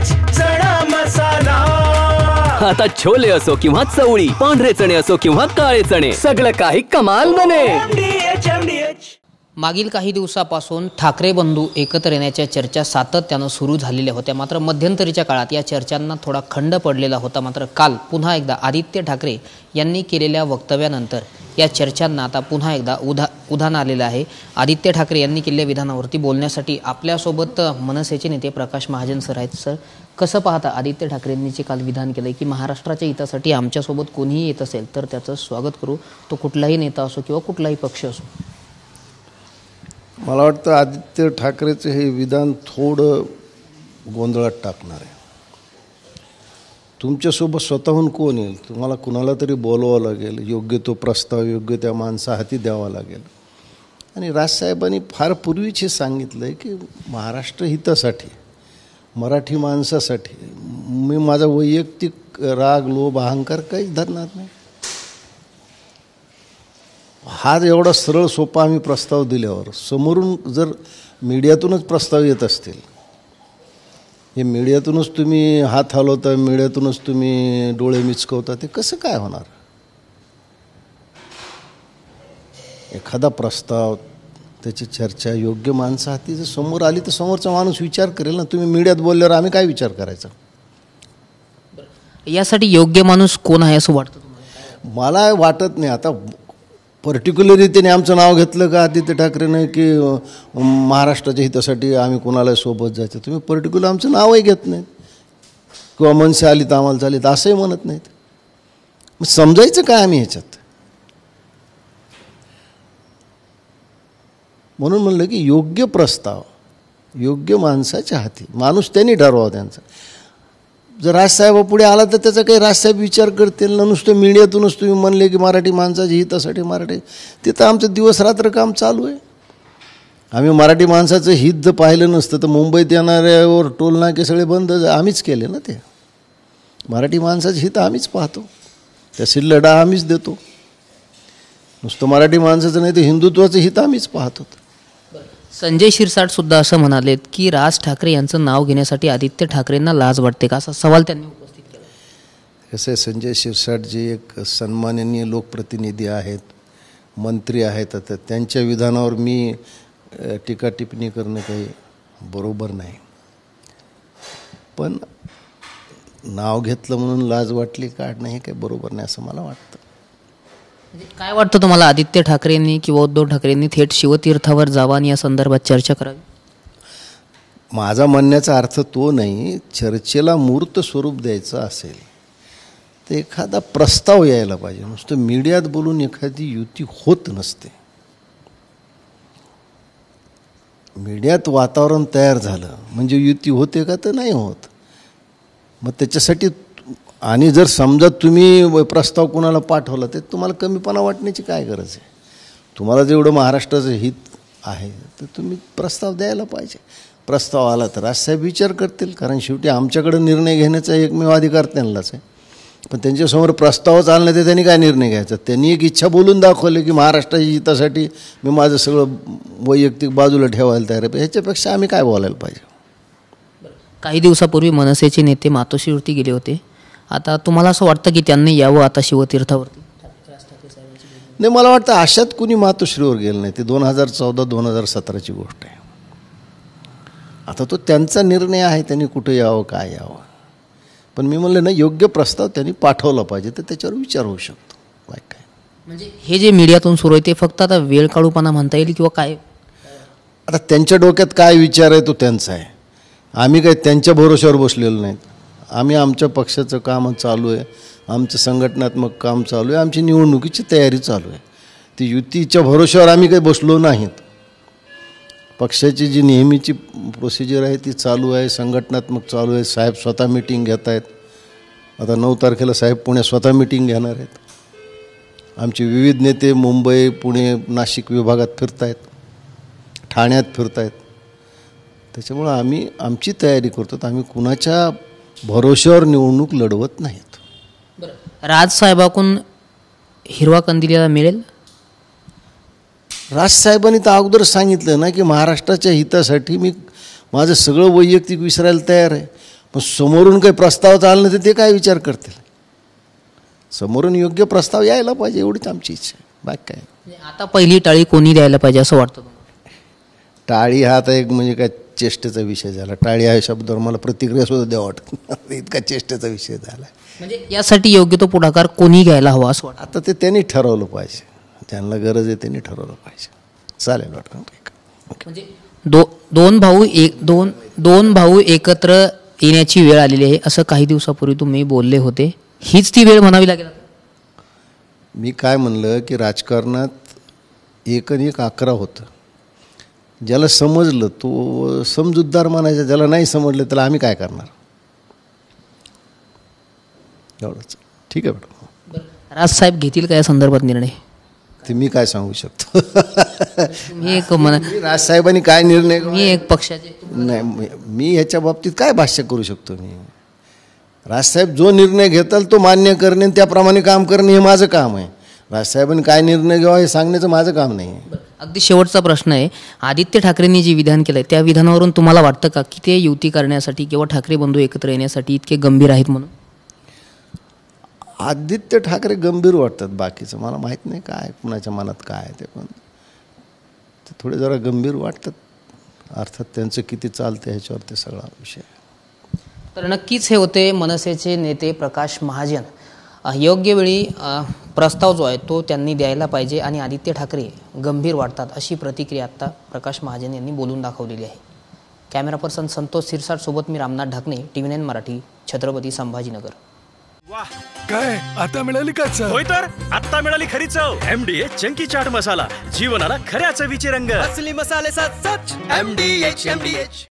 चणा मसाला. आता छोले असो किंवा चवळी, पांढरे चणे असो किंवा काळे चणे, सगळं काही कमाल बने. मागील काही दिवसापासून ठाकरे बंधू एकत्र येण्याच्या चर्चा सातत्यानं सुरू झालेल्या होत्या. मात्र मध्यंतरीच्या काळात या चर्चांना थोडा खंड पडलेला होता. मात्र काल पुन्हा एकदा आदित्य ठाकरे यांनी केलेल्या वक्तव्यानंतर या चर्चांना आता पुन्हा एकदा उधाण आलेलं आहे. आदित्य ठाकरे यांनी केलेल्या विधानावरती बोलण्यासाठी आपल्यासोबत मनसेचे नेते प्रकाश महाजन सर आहेत. सर, कसं पाहता आदित्य ठाकरेंनी जे काल विधान केलं की महाराष्ट्राच्या हितासाठी आमच्यासोबत कोणीही येत असेल तर त्याचं स्वागत करू, तो कुठलाही नेता असो किंवा कुठलाही पक्ष असो? मला वाटतं आदित्य ठाकरेचं हे विधान थोडं गोंधळात टाकणार आहे. तुमच्यासोबत स्वतःहून कोण येईल? तुम्हाला कुणाला तरी बोलवावं लागेल, योग्य तो प्रस्ताव योग्य त्या माणसा हाती द्यावा लागेल. आणि राजसाहेबांनी फार पूर्वीच हे सांगितलं आहे की महाराष्ट्र हितासाठी, मराठी माणसासाठी मी माझा वैयक्तिक राग लोभ अहंकार काहीच धरणार नाही. हा एवढा सरळ सोपा आम्ही प्रस्ताव दिल्यावर समोरून जर मीडियातूनच प्रस्ताव येत असतील, हे मीडियातूनच तुम्ही हात हलवता, मीडियातूनच तुम्ही डोळे मिचकवता, ते कसं काय होणार? एखादा प्रस्ताव त्याची चर्चा योग्य माणसा हाती जर समोर आली तर समोरचा माणूस विचार करेल ना. तुम्ही मीडियात बोलल्यावर आम्ही काय विचार करायचा? यासाठी योग्य माणूस कोण आहे असं वाटतं तुम्हाला? मला वाटत नाही. आता पर्टिक्युलरली त्याने आमचं नाव घेतलं का आदित्य ठाकरेनं की महाराष्ट्राच्या हितासाठी आम्ही कोणाला सोबत जायचं? तुम्ही पर्टिक्युलर आमचं नावही घेत नाहीत किंवा मनसे आली तर आम्हाला चालीत असंही म्हणत नाहीत. मग समजायचं काय आम्ही ह्याच्यात? म्हणून म्हणलं की योग्य प्रस्ताव योग्य माणसाच्या हाती, माणूस त्यांनी ठरवावा त्यांचा. जर राजसाहेबापुढे आला तर त्याचा काही राजसाहेब विचार करतील ना. नुसतं मीडियातूनच तुम्ही म्हणले की मराठी माणसाच्या हितासाठी मराठी, तिथं आमचं दिवस रात्र काम चालू आहे. आम्ही मराठी माणसाचं हित जर पाहिलं नसतं तर मुंबईत येणाऱ्यावर टोल नाके सगळे बंद आम्हीच केले ना. ते मराठी माणसाचं हित आम्हीच पाहतो, त्याची लढा आम्हीच देतो. नुसतं मराठी माणसाचं नाही तर हिंदुत्वाचं हित आम्हीच पाहतो. संजय शिरसाट सुद्धा असं म्हणालेत की राज ठाकरे यांचं नाव घेण्यासाठी आदित्य ठाकरेंना लाज वाटते का, असा सवाल त्यांनी उपस्थित केला. कसं आहे, संजय शिरसाट जे एक सन्माननीय लोकप्रतिनिधी आहेत, मंत्री आहेत, आता त्यांच्या विधानावर मी टीका टिप्पणी करणं काही बरोबर नाही. पण नाव घेतलं म्हणून लाज वाटली काढणं हे काही बरोबर नाही असं मला वाटतं. काय वाटतं तुम्हाला, आदित्य ठाकरेंनी किंवा उद्धव ठाकरेंनी थेट शिवतीर्थावर जावं आणि या संदर्भात चर्चा करावी? माझा म्हणण्याचा अर्थ तो नाही. चर्चेला मूर्त स्वरूप द्यायचं असेल तर एखादा प्रस्ताव यायला पाहिजे. नुसतं मीडियात बोलून एखादी युती होत नसते. मीडियात वातावरण तयार झालं म्हणजे युती होते का? तर नाही होत. मग त्याच्यासाठी आणि जर समजा तुम्ही प्रस्ताव कोणाला पाठवला तर तुम्हाला कमीपणा वाटण्याची काय गरज आहे? तुम्हाला जेवढं महाराष्ट्राचं हित आहे तर तुम्ही प्रस्ताव द्यायला पाहिजे. प्रस्ताव आला तर राजसाहेब विचार करतील, कारण शेवटी आमच्याकडे निर्णय घेण्याचा एकमेव अधिकार त्यांनाच आहे. पण त्यांच्यासमोर प्रस्तावच आला नाही तर त्यांनी काय निर्णय घ्यायचा? त्यांनी एक इच्छा बोलून दाखवली की महाराष्ट्राच्या हितासाठी मी माझं सगळं वैयक्तिक बाजूला ठेवायला तयार आहे. ह्याच्यापेक्षा आम्ही काय बोलायला पाहिजे? काही दिवसापूर्वी मनसेचे नेते मातोश्रीवरती गेले होते. आता तुम्हाला असं वाटतं की त्यांनी यावं आता शिवतीर्थावरती? नाही, मला वाटतं अशात कुणी मातोश्रीवर गेलं नाही. ते 2014-2017ची गोष्ट आहे. आता तो त्यांचा निर्णय आहे, त्यांनी कुठं यावं काय यावं. पण मी म्हणलं ना, योग्य प्रस्ताव त्यांनी पाठवला पाहिजे तर त्याच्यावर विचार होऊ शकतो. काय म्हणजे हे जे मीडियातून सुरू आहे ते फक्त आता वेळ काढूपणा म्हणता येईल किंवा काय? आता त्यांच्या डोक्यात काय विचार आहे तो त्यांचा आहे. आम्ही काही त्यांच्या भरोश्यावर बसलेलो नाहीत. आम्ही आमच्या पक्षाचं काम चालू आहे, आमचं संघटनात्मक काम चालू आहे, आमची निवडणुकीची तयारी चालू आहे. ती युतीच्या भरोश्यावर आम्ही काही बसलो नाहीत. पक्षाची जी नेहमीची प्रोसिजर आहे ती चालू आहे, संघटनात्मक चालू आहे. साहेब स्वतः मीटिंग घेत आहेत. आता 9 तारखेला साहेब पुण्यात स्वतः मीटिंग घेणार आहेत. आमचे विविध नेते मुंबई, पुणे, नाशिक विभागात फिरत आहेत, ठाण्यात फिरत आहेत. त्याच्यामुळं आम्ही आमची तयारी करतो. आम्ही कुणाच्या भरोश्यावर निवडणूक लढवत नाहीत. राजसाहेबांकडून हिरवा कंदिल मिळेल? राजसाहेबांनी तर अगोदर सांगितलं ना की महाराष्ट्राच्या हितासाठी मी माझं सगळं वैयक्तिक विसरायला तयार आहे. पण समोरून काही प्रस्ताव चाललं तर ते काय विचार करतील. समोरून योग्य प्रस्ताव यायला पाहिजे, एवढीच आमची इच्छा आहे. बाकी काय. आता पहिली टाळी कोणी द्यायला पाहिजे असं वाटतं तुम्हाला? टाळी हा आता एक म्हणजे काय चेष्टेचा विषय झाला. टाळी ह्या शब्दावर मला प्रतिक्रिया सुद्धा द्यावं वाटत नाही. इतका चेष्टेचा विषय झाला. म्हणजे यासाठी योग्य तो पुढाकार कोणी घ्यायला हवा असं वाटतं? आता ते त्यांनी ठरवलं पाहिजे. ज्यांना गरज आहे त्यांनी ठरवलं पाहिजे. चालेल वाटतं. म्हणजे दोन भाऊ एकत्र येण्याची वेळ आलेली आहे असं काही दिवसापूर्वी तुम्ही बोलले होते. हीच ती वेळ म्हणावी लागेल? मी काय म्हणलं की राजकारणात 1 आणि 1 11 होतं. ज्याला समजलं तो समजूतदार मानायचा, ज्याला नाही समजलं त्याला आम्ही काय करणार. एवढंच. ठीक आहे मॅडम. राजसाहेब घेतील का या संदर्भात निर्णय? ते मी काय सांगू शकतो. मी एक राजसाहेबांनी काय निर्णय, मी एक पक्षाचे नाही मी ह्याच्या बाबतीत काय भाष्य करू शकतो. मी राजसाहेब जो निर्णय घेताल तो मान्य करणे आणि त्याप्रमाणे काम करणे हे माझं काम आहे. राजसाहेबांनी काय निर्णय घ्यावा हे सांगण्याचं माझं काम नाही आहे. अगदी शेवटचा प्रश्न आहे. आदित्य ठाकरेंनी जे विधान केलंय त्या विधानावरून तुम्हाला वाटतं का की ते युती करण्यासाठी किंवा ठाकरे बंधू एकत्र येण्यासाठी इतके गंभीर आहेत म्हणून? आदित्य ठाकरे गंभीर वाटतात. बाकीचं मला माहीत नाही काय कुणाच्या मनात काय आहे ते, पण ते थोडे जरा गंभीर वाटतात. अर्थात त्यांचं किती चालतं ह्याच्यावर ते सगळा विषय. तर नक्कीच हे होते मनसेचे नेते प्रकाश महाजन. योग्य वेळी प्रस्ताव जो आहे तो त्यांनी द्यायला पाहिजे आणि आदित्य ठाकरे गंभीर वाटतात अशी प्रतिक्रिया आत्ता प्रकाश महाजन यांनी बोलून दाखवलेली आहे. कॅमेरा पर्सन संतोष सिरसाट सोबत मी रामनाथ ढाकणे, TV9 मराठी, छत्रपती संभाजीनगर. वाह, काय आता मिळाली का चव? होय तर आता मिळाली खरी चव. MDH चंकी चाट मसाला, जीवनाला खऱ्या चवीचे रंग. असली मसाले साथ सच MDH.